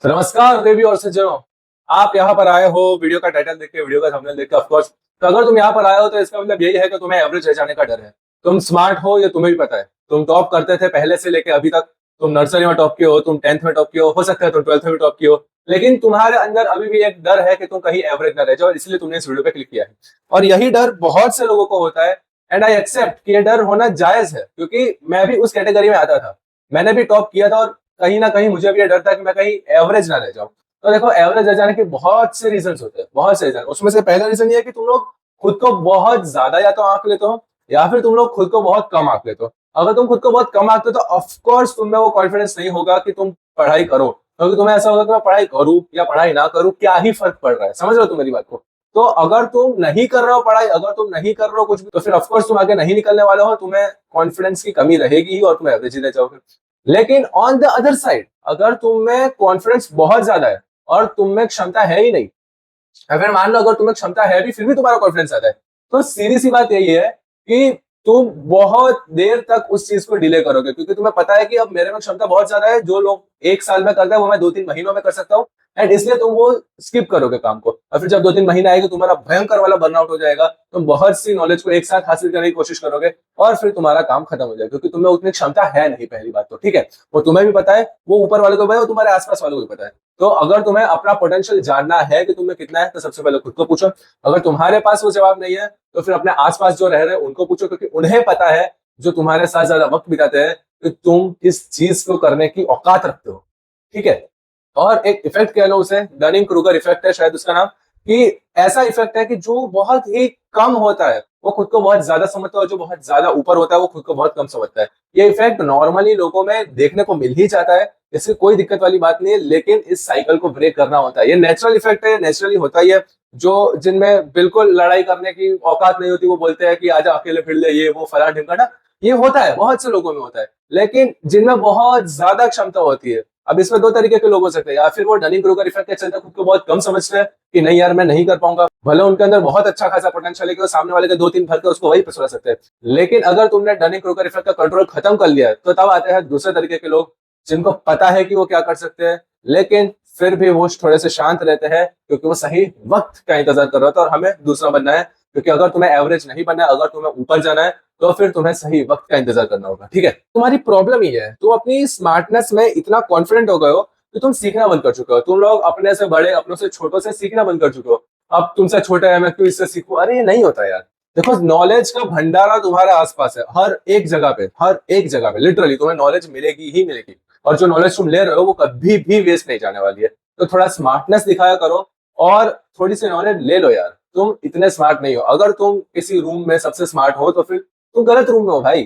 तो नमस्कार देवी और सज्जनों, आप यहाँ पर आए हो वीडियो का टाइटल देख के, वीडियो का थंबनेल देख के ऑफ कोर्स। तो अगर तुम यहाँ पर आए हो तो इसका मतलब यही है कि तुम्हें एवरेज रह जाने का डर है। तुम स्मार्ट हो ये तुम्हें भी पता है, तुम टॉप करते थे पहले से लेके अभी तक। तुम नर्सरी में टॉप किए हो, तुम 10th में टॉप किए हो सकता है तुम 12th में भी टॉप किए हो। लेकिन तुम्हारे अंदर अभी भी एक डर है कि तुम कहीं एवरेज ना रह जाओ, इसलिए तुमने इस वीडियो पे क्लिक किया है। और यही डर बहुत से लोगों को होता है। एंड आई एक्सेप्ट कि ये डर होना जायज है, क्योंकि मैं भी उस कैटेगरी में आता था। मैंने भी टॉप किया था और कहीं ना कहीं मुझे भी ये डर था कि मैं कहीं एवरेज ना रह जाऊं। तो देखो, एवरेज रह जाने के बहुत से रीजन होते हैं, बहुत से रीजन। उसमें से पहला रीजन ये है कि तुम लोग खुद को बहुत ज्यादा या तो आंक लेते हो, या फिर तुम लोग खुद को बहुत कम आंक लेते हो। अगर तुम खुद को बहुत कम आंकते हो तो ऑफकोर्स तुम में वो कॉन्फिडेंस नहीं होगा कि तुम पढ़ाई करो, क्योंकि तुम्हें ऐसा होगा कि मैं पढ़ाई करूं या पढ़ाई ना करूं, क्या ही फर्क पड़ रहा है। समझ रहे हो तुम मेरी बात को? तो अगर तुम नहीं कर रहे हो पढ़ाई, अगर तुम नहीं कर रहे हो कुछ भी, तो फिर ऑफकोर्स तुम आगे नहीं निकलने वाले हो, तुम्हें कॉन्फिडेंस की कमी रहेगी ही और तुम एवरेज ही रह जाओगे। लेकिन ऑन द अदर साइड, अगर तुम में कॉन्फिडेंस बहुत ज्यादा है और तुम में क्षमता है ही नहीं, या फिर मान लो अगर तुम्हें क्षमता है भी फिर भी तुम्हारा कॉन्फिडेंस आता है, तो सीधी सी बात यही है कि तुम बहुत देर तक उस चीज को डिले करोगे, क्योंकि तुम्हें पता है कि अब मेरे में क्षमता बहुत ज्यादा है, जो लोग 1 साल में करते हैं वो मैं 2-3 महीनों में कर सकता हूँ। एंड इसलिए तुम वो स्किप करोगे काम को, और फिर जब 2-3 महीने आएगा तुम्हारा भयंकर वाला बर्नआउट हो जाएगा। तुम बहुत सी नॉलेज को एक साथ हासिल करने की कोशिश करोगे और फिर तुम्हारा काम खत्म हो जाएगा, क्योंकि तुम्हें उतनी क्षमता है नहीं। पहली बात तो ठीक है, वो तुम्हें भी पता है, वो ऊपर वाले को भी पता है, वो तुम्हारे आसपास वालों को भी पता है। तो अगर तुम्हें अपना पोटेंशियल जानना है कि तुम्हें कितना है, तो सबसे पहले खुद को पूछो। अगर तुम्हारे पास वो जवाब नहीं है तो फिर अपने आसपास जो रह रहे हैं उनको पूछो, क्योंकि उन्हें पता है, जो तुम्हारे साथ ज्यादा वक्त बिताते हैं, कि तुम किस चीज को करने की औकात रखते हो। ठीक है। और एक इफेक्ट कह लो, उसे डनिंग क्रूगर इफेक्ट है शायद उसका नाम। कि ऐसा इफेक्ट है कि जो बहुत ही कम होता है वो खुद को बहुत ज्यादा समझता है, और जो बहुत ज्यादा ऊपर होता है वो खुद को बहुत कम समझता है। ये इफेक्ट नॉर्मली लोगों में देखने को मिल ही जाता है, इससे कोई दिक्कत वाली बात नहीं है। लेकिन इस साइकिल को ब्रेक करना होता है, ये नेचुरल इफेक्ट है, नेचुरली होता ही है। जो जिनमें बिल्कुल लड़ाई करने की औकात नहीं होती वो बोलते हैं कि आजा अकेले फिर ले, ये वो फलाना ढिमकाना, ये होता है, बहुत से लोगों में होता है। लेकिन जिनमें बहुत ज्यादा क्षमता होती है, अब इसमें दो तरीके के लोग हो सकते हैं। या फिर वो डनिंग क्रूगर इफेक्ट के चलते खुद को बहुत कम समझते हैं कि नहीं यार मैं नहीं कर पाऊंगा, भले उनके अंदर बहुत अच्छा खासा पोटेंशियल है कि वो सामने वाले के 2-3 भर के उसको वही पछुड़ा सकते हैं। लेकिन अगर तुमने डनिंग क्रूगर इफेक्ट का कंट्रोल खत्म कर लिया है, तो तब आते हैं दूसरे तरीके के लोग, जिनको पता है कि वो क्या कर सकते हैं, लेकिन फिर भी वो थोड़े से शांत रहते हैं, क्योंकि वो सही वक्त का इंतजार कर रहा था। और हमें दूसरा बनना है, क्योंकि अगर तुम्हें एवरेज नहीं बनना है, अगर तुम्हें ऊपर जाना है, तो फिर तुम्हें सही वक्त का इंतजार करना होगा। ठीक है, तुम्हारी प्रॉब्लम ये है, तुम अपनी स्मार्टनेस में इतना कॉन्फिडेंट हो गए हो कि तुम सीखना बंद कर चुके हो। तुम लोग अपने से बड़े, अपनों से छोटों से सीखना बंद कर चुके हो। अब तुमसे छोटा है, मैं क्यों इससे सीखूं? अरे ये नहीं होता यार। देखो, नॉलेज का भंडारा तुम्हारे आसपास है, हर एक जगह पे, हर एक जगह पे लिटरली तुम्हें नॉलेज मिलेगी ही मिलेगी। और जो नॉलेज तुम ले रहे हो वो कभी भी वेस्ट नहीं जाने वाली है। तो थोड़ा स्मार्टनेस दिखाया करो और थोड़ी सी नॉलेज ले लो यार। तुम इतने स्मार्ट नहीं हो। अगर तुम किसी रूम में सबसे स्मार्ट हो तो फिर तुम गलत रूम में हो भाई।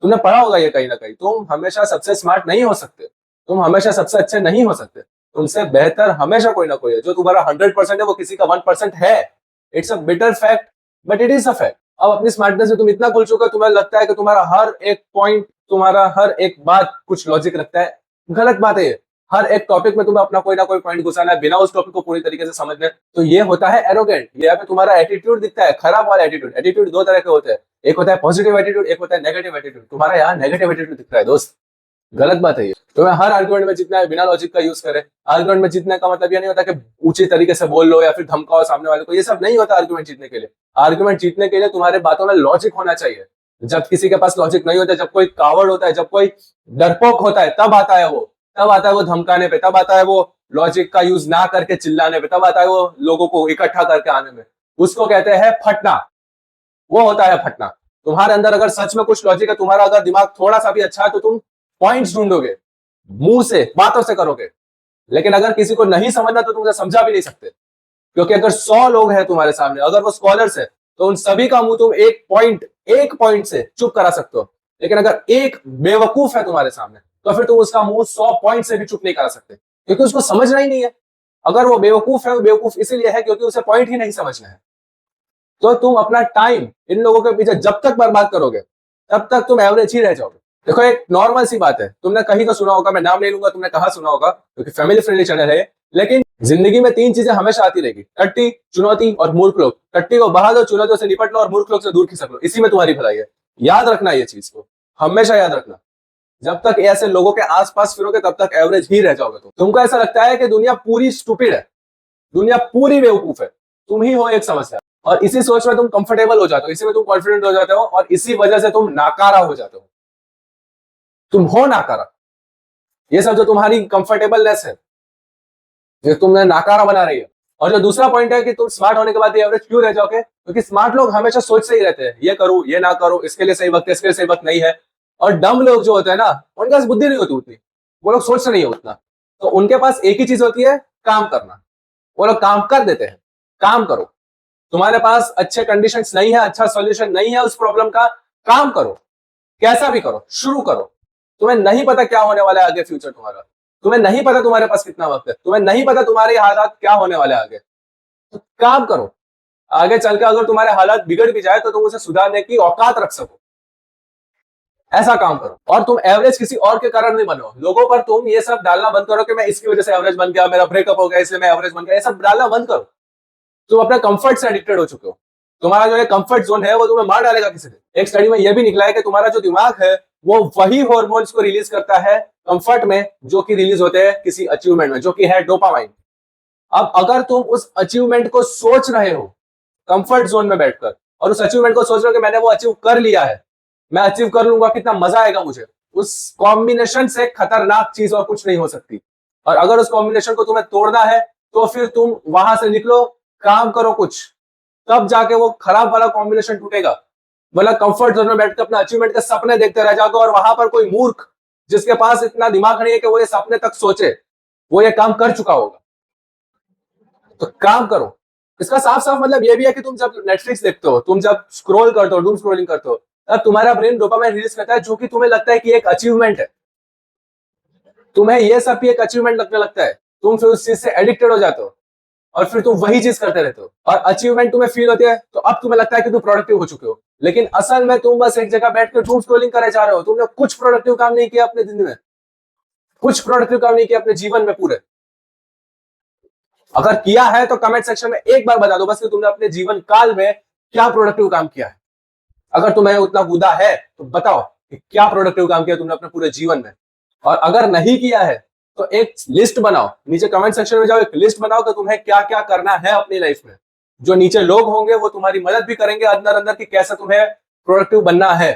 तुमने पढ़ा होगा ये कहीं ना कहीं, तुम हमेशा सबसे स्मार्ट नहीं हो सकते, तुम हमेशा सबसे अच्छे नहीं हो सकते। तुमसे बेहतर हमेशा कोई ना कोई है। जो तुम्हारा 100% है वो किसी का 1% है। It's a bitter fact, but it is a fact. अब अपनी स्मार्टनेस से तुम इतना खुल चुका, तुम्हें लगता है कि तुम्हारा हर एक पॉइंट, तुम्हारा हर एक बात कुछ लॉजिक रखता है। गलत बात है ये। हर एक टॉपिक में तुम्हें अपना कोई ना कोई पॉइंट घुसाना है, बिना उस टॉपिक को पूरी तरीके से समझने। तो ये होता है एरोगेंट। ये पे तुम्हारा एटीट्यूड दिखता है, खराब वाला एटीट्यूड। एटीट्यूड दो तरह के होते हैं, एक होता है पॉजिटिव एटीट्यूड, एक होता है नेगेटिव एटीट्यूड। तुम्हारा यहाँ नेगेटिव एटीट्यूड दिख रहा है दोस्त, गलत बात है ये। तुम्हें हर आर्गुमेंट में जीतना है, बिना लॉजिक का यूज करे। आर्गुमेंट में जीतने का मतलब ये नहीं होता कि ऊंची तरीके से बोल लो या फिर धमकाओ सामने वाले को, ये सब नहीं होता आर्गुमेंट जीतने के लिए। आर्गुमेंट जीतने के लिए तुम्हारे बातों में लॉजिक होना चाहिए। जब किसी के पास लॉजिक नहीं होता, जब कोई कावड़ होता है, जब कोई डरपोक होता है, तब आता है वो, तब आता है वो धमकाने पे, तब आता है वो लॉजिक का यूज ना करके चिल्लाने पे, तब आता है वो लोगों को इकट्ठा करके आने में। उसको कहते हैं फटना। वो होता है फटना। तुम्हारे अंदर अगर सच में कुछ लॉजिक है, तुम्हारा अगर दिमाग थोड़ा सा भी अच्छा है, तो तुम पॉइंट्स ढूंढोगे, मुंह से बातों से करोगे। लेकिन अगर किसी को नहीं समझना तो तुम उसे समझा भी नहीं सकते, क्योंकि अगर 100 लोग हैं तुम्हारे सामने, अगर वो स्कॉलर्स है, तो उन सभी का मुंह तुम एक पॉइंट से चुप करा सकते हो। लेकिन अगर एक बेवकूफ है तुम्हारे सामने, तो फिर तुम उसका मुंह 100 पॉइंट से भी चुप नहीं करा सकते, क्योंकि उसको समझना ही नहीं है। अगर वो बेवकूफ है, वो बेवकूफ इसीलिए है क्योंकि उसे पॉइंट ही नहीं समझना है। तो तुम अपना टाइम इन लोगों के पीछे जब तक बर्बाद करोगे, तब तक तुम एवरेज ही रह जाओगे। देखो, एक नॉर्मल सी बात है, तुमने कहीं तो सुना होगा, मैं नाम नहीं लूंगा, तुमने कहा सुना होगा, क्योंकि फैमिली फ्रेंडली चैनल है। लेकिन जिंदगी में 3 चीजें हमेशा आती रहेगी, टट्टी, चुनौती और मूर्ख लोग। टट्टी को बहा दो, चुनौतियों से निपट लो और मूर्ख लोग से दूर खिसक लो। इसी में तुम्हारी भलाई है। याद रखना ये चीज को, हमेशा याद रखना। जब तक ऐसे लोगों के आसपास फिरोगे तब तक एवरेज ही रह जाओगे। तुमको ऐसा लगता है कि दुनिया पूरी स्टूपिड है, दुनिया पूरी बेवकूफ है, तुम ही हो एक समस्या। और इसी सोच में तुम कंफर्टेबल हो जाते हो, इसी में तुम कॉन्फिडेंट हो जाते हो, और इसी वजह से तुम नाकारा हो जाते हो। तुम हो नाकारा। ये सब जो तुम्हारी कंफर्टेबलनेस है, जो तुमने नाकारा बना रही है। और जो दूसरा पॉइंट है कि तुम स्मार्ट होने के बाद एवरेज क्यों रह जाओगे, क्योंकि स्मार्ट लोग हमेशा सोचते ही रहते हैं, ये करूं ये ना करूं, इसके लिए सही वक्त है, इसके लिए सही वक्त नहीं है। और डम लोग जो होते हैं ना, उनके पास बुद्धि नहीं होती उतनी, वो लोग सोचते नहीं है उतना। तो उनके पास एक ही चीज होती है, काम करना। वो लोग काम कर देते हैं। काम करो। तुम्हारे पास अच्छे कंडीशंस नहीं है, अच्छा सॉल्यूशन नहीं है उस प्रॉब्लम का, काम करो। कैसा भी करो, शुरू करो। तुम्हें नहीं पता क्या होने वाला है आगे फ्यूचर तुम्हारा, तुम्हें नहीं पता तुम्हारे पास कितना वक्त है, तुम्हें नहीं पता तुम्हारे हालात क्या होने वाले हैं आगे। तो काम करो। आगे चल के अगर तुम्हारे हालात बिगड़ भी जाए तो तुम उसे सुधारने की औकात रख सको, ऐसा काम करो। और तुम एवरेज किसी और के कारण नहीं बनो। लोगों पर तुम ये सब डालना बंद करो कि मैं इसकी वजह से एवरेज बन गया, मेरा ब्रेकअप हो गया इसलिए मैं एवरेज बन गया, ये सब डालना बंद करो। तुम अपने कंफर्ट से एडिक्टेड हो चुके हो। तुम्हारा जो कंफर्ट जोन है वो तुम्हें मार डालेगा किसी दिन। एक स्टडी में यह भी निकला है कि तुम्हारा जो दिमाग है वो वही हॉर्मोन्स को रिलीज करता है कंफर्ट में जो कि रिलीज होते हैं किसी अचीवमेंट में, जो कि है डोपामाइन। अब अगर तुम उस अचीवमेंट को सोच रहे हो कंफर्ट जोन में बैठकर, और उस अचीवमेंट को सोच रहे हो कि मैंने वो अचीव कर लिया है, मैं अचीव कर लूंगा, कितना मजा आएगा मुझे, उस कॉम्बिनेशन से खतरनाक चीज और कुछ नहीं हो सकती। और अगर उस कॉम्बिनेशन को तुम्हें तोड़ना है तो फिर तुम वहां से निकलो, काम करो कुछ, तब जाके वो खराब वाला कॉम्बिनेशन टूटेगा। मतलब कंफर्ट जोन में बैठकर अपना अचीवमेंट के सपने देखते रह जाओगे, और वहां पर कोई मूर्ख जिसके पास इतना दिमाग नहीं है कि वो ये सपने तक सोचे, वो ये काम कर चुका होगा। तो काम करो। इसका साफ साफ मतलब ये भी है कि तुम जब नेटफ्लिक्स देखते हो, तुम जब स्क्रॉल करते हो, डूम स्क्रॉलिंग करते हो, तब तुम्हारा ब्रेन डोपामाइन रिलीज करता है, जो कि तुम्हें लगता है कि एक अचीवमेंट है। तुम्हें ये सब भी एक अचीवमेंट लगने लगता है, तुम फिर उस चीज से एडिक्टेड हो जाते हो, और फिर तुम वही चीज करते रहते हो, और अचीवमेंट तुम्हें फील होती है, तो अब तुम्हें लगता है कि तुम प्रोडक्टिव हो चुके हो। लेकिन असल में तुम बस एक जगह बैठ कर डूम स्क्रॉलिंग करे जा रहे हो। तुमने कुछ प्रोडक्टिव काम नहीं किया अपने दिन में, कुछ प्रोडक्टिव काम नहीं किया अपने जीवन में पूरे। अगर किया है तो कमेंट सेक्शन में एक बार बता दो बस कि तुमने अपने जीवन काल में क्या प्रोडक्टिव काम किया है। अगर तुम्हें उतना गुदा है तो बताओ कि क्या प्रोडक्टिव काम किया तुमने अपने पूरे जीवन में। और अगर नहीं किया है तो एक लिस्ट बनाओ, नीचे कमेंट सेक्शन में जाओ, एक लिस्ट बनाओ कि तुम्हें क्या क्या करना है अपनी लाइफ में। जो नीचे लोग होंगे वो तुम्हारी मदद भी करेंगे अंदर अंदर कि कैसे तुम्हें प्रोडक्टिव बनना है।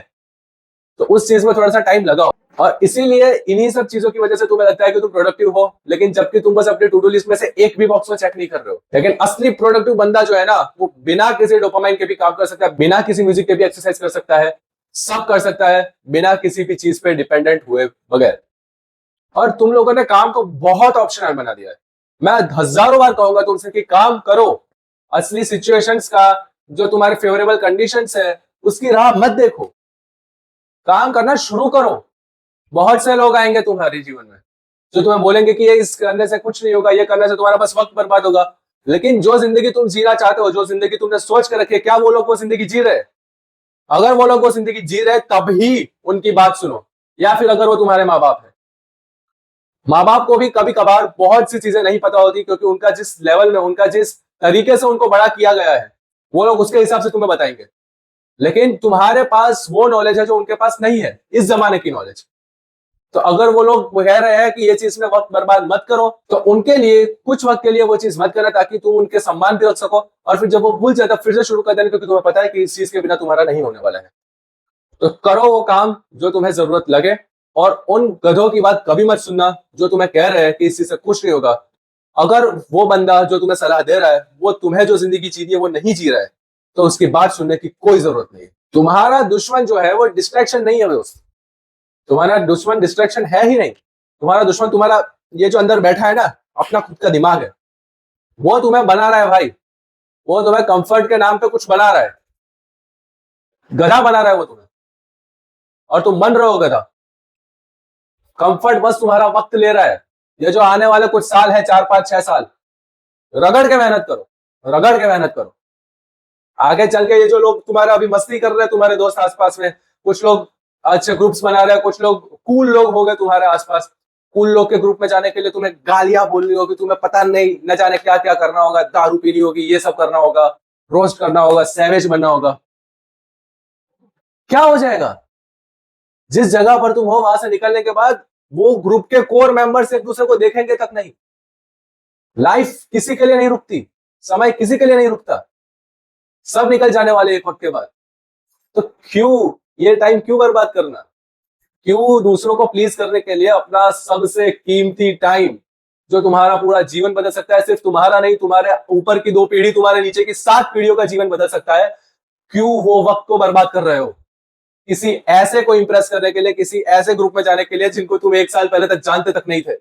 तो उस चीज में थोड़ा सा टाइम लगाओ। और इसीलिए इन्हीं सब चीजों की वजह से तुम्हें लगता है कि तुम प्रोडक्टिव हो, लेकिन जबकि तुम बस अपने टू डू लिस्ट में से एक भी बॉक्स में चेक नहीं कर रहे हो। लेकिन असली प्रोडक्टिव बंदा जो है ना, वो बिना किसी डोपामाइन के भी काम कर सकता है, बिना किसी म्यूजिक के भी एक्सरसाइज कर सकता है, सब कर सकता है बिना किसी भी चीज पे डिपेंडेंट हुए बगैर। और तुम लोगों ने काम को बहुत ऑप्शनल बना दिया है। मैं हजारों बार कहूंगा तुमसे कि काम करो। असली सिचुएशंस का, जो तुम्हारे फेवरेबल कंडीशंस है, उसकी राह मत देखो, काम करना शुरू करो। बहुत से लोग आएंगे तुम्हारे जीवन में जो तुम्हें बोलेंगे कि ये इस करने से कुछ नहीं होगा, ये करने से तुम्हारा बस वक्त बर्बाद होगा। लेकिन जो जिंदगी तुम जीना चाहते हो, जो जिंदगी तुमने सोच कर रखी है, क्या वो लोग वो जिंदगी जी रहे? अगर वो लोग वो जिंदगी जी रहे तभी उनकी बात सुनो। या फिर अगर वो तुम्हारे माँ बाप है, माँ बाप को भी कभी कभार बहुत सी चीजें नहीं पता होती, क्योंकि उनका जिस लेवल में, उनका जिस तरीके से उनको बड़ा किया गया है, वो लोग उसके हिसाब से तुम्हें बताएंगे। लेकिन तुम्हारे पास वो नॉलेज है जो उनके पास नहीं है, इस जमाने की नॉलेज। तो अगर वो लोग कह रहे हैं कि ये चीज में वक्त बर्बाद मत करो, तो उनके लिए कुछ वक्त के लिए वो चीज मत करना, ताकि तुम उनके सम्मान भी रख सको। और फिर जब वो भूल जाए तब फिर से शुरू कर देना, क्योंकि तुम्हें पता है कि इस चीज के बिना तुम्हारा नहीं होने वाला है। तो करो वो काम जो तुम्हें जरूरत लगे, और उन गधों की बात कभी मत सुनना जो तुम्हें कह रहे हैं कि इस चीज से कुछ नहीं होगा। अगर वो बंदा जो तुम्हें सलाह दे रहा है वो तुम्हें जो जिंदगी जीनी है वो नहीं जी रहा है, तो उसकी बात सुनने की कोई जरूरत नहीं। तुम्हारा दुश्मन जो है वो डिस्ट्रैक्शन नहीं है दोस्त। तुम्हारा दुश्मन डिस्ट्रैक्शन है ही नहीं। तुम्हारा दुश्मन तुम्हारा ये जो अंदर बैठा है ना, अपना खुद का दिमाग है, वो तुम्हें बना रहा है भाई। वो तुम्हें कंफर्ट के नाम पे कुछ बना रहा है, गधा बना रहा है वो तुम्हें, और तुम बन रहे हो गधा। कंफर्ट बस तुम्हारा वक्त ले रहा है। ये जो आने वाले कुछ साल है, 4 5 6 साल, रगड़ के मेहनत करो, रगड़ के मेहनत करो। आगे चल के ये जो लोग तुम्हारा अभी मस्ती कर रहे हैं, तुम्हारे दोस्त आसपास में, कुछ लोग अच्छे ग्रुप्स बना रहे हैं, कुछ लोग कूल लोग हो गए तुम्हारे आसपास। कूल लोग के ग्रुप में जाने के लिए तुम्हें गालियां बोलनी होगी, तुम्हें पता नहीं न जाने क्या क्या करना होगा, दारू पीनी होगी, ये सब करना होगा, रोस्ट करना होगा, सैवेज बनना होगा। क्या हो जाएगा? जिस जगह पर तुम हो वहां से निकलने के बाद वो ग्रुप के कोर मेंबर्स एक दूसरे को देखेंगे तक नहीं। लाइफ किसी के लिए नहीं रुकती, समय किसी के लिए नहीं रुकता, सब निकल जाने वाले एक वक्त के बाद। तो क्यों ये टाइम क्यों बर्बाद करना? क्यों दूसरों को प्लीज करने के लिए अपना सबसे कीमती टाइम, जो तुम्हारा पूरा जीवन बदल सकता है, सिर्फ तुम्हारा नहीं, तुम्हारे ऊपर की 2 पीढ़ी, तुम्हारे नीचे की 7 पीढ़ियों का जीवन बदल सकता है, क्यों वो वक्त को बर्बाद कर रहे हो किसी ऐसे को इंप्रेस करने के लिए, किसी ऐसे ग्रुप में जाने के लिए जिनको तुम 1 साल पहले तक जानते तक नहीं थे?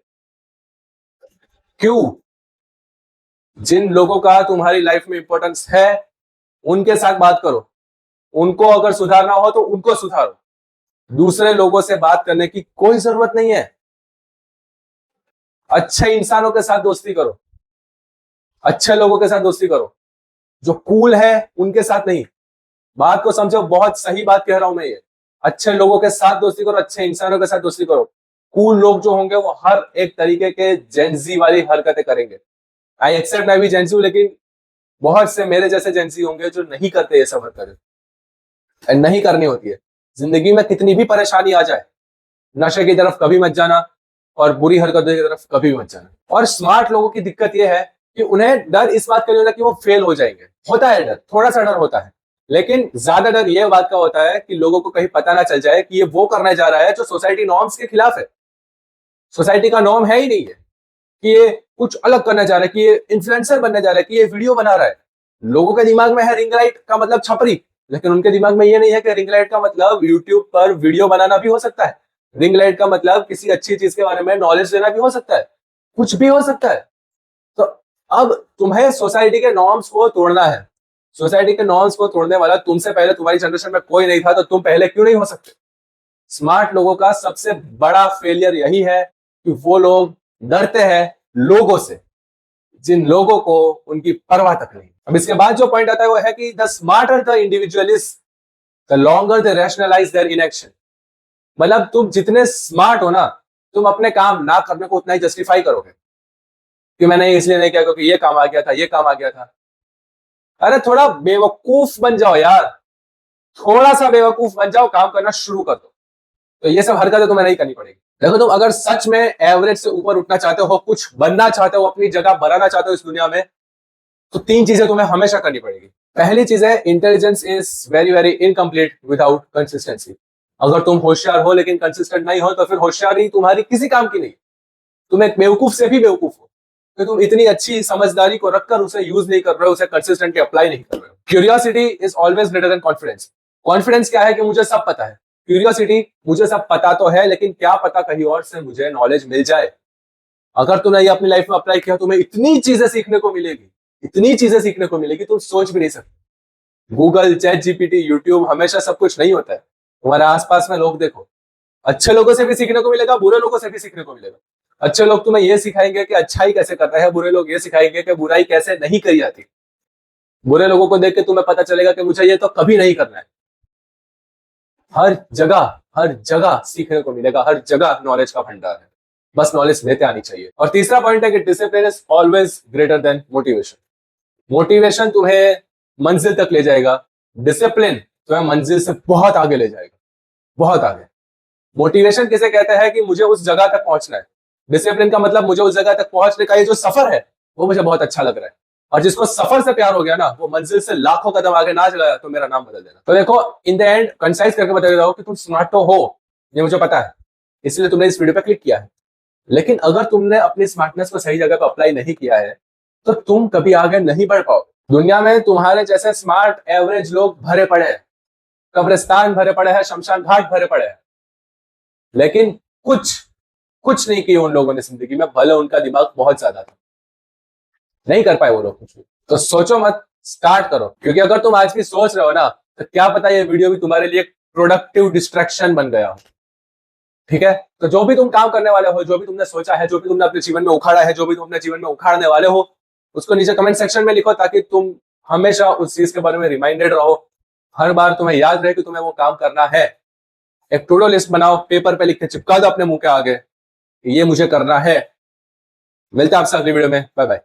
क्यों? जिन लोगों का तुम्हारी लाइफ में इंपॉर्टेंस है उनके साथ बात करो, उनको अगर सुधारना हो तो उनको सुधारो। दूसरे लोगों से बात करने की कोई जरूरत नहीं है। अच्छे इंसानों के साथ दोस्ती करो, अच्छे लोगों के साथ दोस्ती करो, जो कूल है उनके साथ नहीं। बात को समझो, बहुत सही बात कह रहा हूं मैं ये। अच्छे लोगों के साथ दोस्ती करो, अच्छे इंसानों के साथ दोस्ती करो। कूल लोग जो होंगे वो हर एक तरीके के जेंजी वाली हरकतें करेंगे। आई एक्सेप्ट मैं भी जेंजी हूं, लेकिन बहुत से मेरे जैसे जेंजी होंगे जो नहीं करते ये सब हरकतें, नहीं करनी होती है। जिंदगी में कितनी भी परेशानी आ जाए, नशे की तरफ कभी मत जाना और बुरी हरकतों की तरफ कभी मत जाना। और स्मार्ट लोगों की दिक्कत यह है कि उन्हें डर इस बात का नहीं होता कि वो फेल हो जाएंगे। होता है डर, थोड़ा सा डर होता है, लेकिन ज्यादा डर यह बात का होता है कि लोगों को कहीं पता ना चल जाए कि ये वो करने जा रहा है जो सोसाइटी नॉर्म्स के खिलाफ है। सोसाइटी का नॉर्म है ही नहीं है कि ये कुछ अलग करने जा रहा है, कि ये इन्फ्लुएंसर बनने जा रहा है, कि ये वीडियो बना रहा है। लोगों के दिमाग में है रिंग लाइट का मतलब छपरी, लेकिन उनके दिमाग में ये नहीं है कि रिंग लाइट का मतलब यूट्यूब पर वीडियो बनाना भी हो सकता है। रिंग लाइट का मतलब किसी अच्छी चीज के बारे में नॉलेज देना भी हो सकता है, कुछ भी हो सकता है। तो अब तुम्हें सोसाइटी के नॉर्म्स को तोड़ना है। सोसाइटी के नॉर्म्स को तोड़ने वाला तुमसे पहले तुम्हारी जनरेशन में कोई नहीं था, तो तुम पहले क्यों नहीं हो सकते? स्मार्ट लोगों का सबसे बड़ा फेलियर यही है कि वो लोग डरते हैं लोगों से, जिन लोगों को उनकी परवाह तक नहीं। अब इसके बाद जो पॉइंट आता है वो है कि the smarter the individual is, the longer they rationalize their inaction. मतलब तुम जितने स्मार्ट हो ना, तुम अपने काम ना करने को उतना ही जस्टिफाई करोगे कि मैंने इसलिए नहीं किया क्योंकि ये काम आ गया था, ये काम आ गया था। अरे थोड़ा बेवकूफ बन जाओ यार, थोड़ा सा बेवकूफ बन जाओ, काम करना शुरू कर दो। तो ये सब हरकतें तुम्हें नहीं करनी पड़ेगी। देखो, तुम अगर सच में एवरेज से ऊपर उठना चाहते हो, कुछ बनना चाहते हो, अपनी जगह बनाना चाहते हो इस दुनिया में, तो 3 चीजें तुम्हें हमेशा करनी पड़ेगी। पहली चीज है, intelligence is very very incomplete without consistency. अगर तुम होशियार हो लेकिन कंसिस्टेंट नहीं हो, तो फिर होशियारी तुम्हारी किसी काम की नहीं। तुम एक बेवकूफ से भी बेवकूफ हो, तो तुम इतनी अच्छी समझदारी को रखकर उसे यूज नहीं कर रहे हो, उसे कंसिस्टेंटली अप्लाई नहीं कर रहे हो। Curiosity is always greater than confidence. Confidence क्या है कि मुझे सब पता है। क्यूरियोसिटी, मुझे सब पता तो है, लेकिन क्या पता कहीं और से मुझे नॉलेज मिल जाए। अगर तुमने ये अपनी लाइफ में अप्लाई किया, तुम्हें इतनी चीजें सीखने को मिलेगी, इतनी चीजें सीखने को मिलेगी तुम सोच भी नहीं सकते। गूगल, चैट जीपीटी, यूट्यूब, हमेशा सब कुछ नहीं होता है। तुम्हारे आसपास में लोग देखो, अच्छे लोगों से भी सीखने को मिलेगा, बुरे लोगों से भी सीखने को मिलेगा। अच्छे लोग तुम्हें ये सिखाएंगे कि अच्छाई कैसे करता है, बुरे लोग ये सिखाएंगे कि बुराई कैसे नहीं करी जाती। बुरे लोगों को देख के तुम्हें पता चलेगा कि मुझे ये तो कभी नहीं करना है। हर जगह सीखने को मिलेगा, हर जगह नॉलेज का भंडार है, बस नॉलेज लेते आनी चाहिए। और तीसरा पॉइंट है कि discipline is always greater than motivation. Motivation तुम्हें मंजिल तक ले जाएगा, डिसिप्लिन तुम्हें मंजिल से बहुत आगे ले जाएगा, बहुत आगे। मोटिवेशन किसे कहते हैं कि मुझे उस जगह तक पहुंचना है। डिसिप्लिन का मतलब मुझे उस जगह तक पहुंचने का ये जो सफर है वो मुझे बहुत अच्छा लग रहा है। और जिसको सफर से प्यार हो गया ना, वो मंजिल से लाखों कदम आगे ना चला तो मेरा नाम बदल देना। तो देखो, इन द एंड कंसाइज करके बता देता हूं कि तुम स्मार्ट तो हो, ये मुझे पता है, इसलिए तुमने इस वीडियो पे क्लिक किया है। लेकिन अगर तुमने अपनी स्मार्टनेस को सही जगह पर अप्लाई नहीं किया है, तो तुम कभी आगे नहीं बढ़ पाओ। दुनिया में तुम्हारे जैसे स्मार्ट एवरेज लोग भरे पड़े हैं, कब्रिस्तान भरे पड़े हैं, शमशान घाट भरे पड़े हैं, लेकिन कुछ नहीं किया उन लोगों ने जिंदगी में, भले उनका दिमाग बहुत ज्यादा था, नहीं कर पाए वो लोग कुछ भी। तो सोचो मत, स्टार्ट करो। क्योंकि अगर तुम आज भी सोच रहे हो ना, तो क्या पता ये वीडियो भी तुम्हारे लिए प्रोडक्टिव डिस्ट्रैक्शन बन गया हो। ठीक है, तो जो भी तुम काम करने वाले हो, जो भी तुमने सोचा है, जो भी तुमने अपने जीवन में उखाड़ा है, जो भी तुम अपने जीवन में उखाड़ने वाले हो, उसको नीचे कमेंट सेक्शन में लिखो, ताकि तुम हमेशा उस चीज के बारे में रिमाइंडेड रहो। हर बार तुम्हें याद रहे कि तुम्हें वो काम करना है। एक टू डू लिस्ट बनाओ, पेपर पे लिख के चिपका दो अपने मुंह के आगे, ये मुझे करना है। मिलते हैं आपसे अगली वीडियो में, बाय बाय।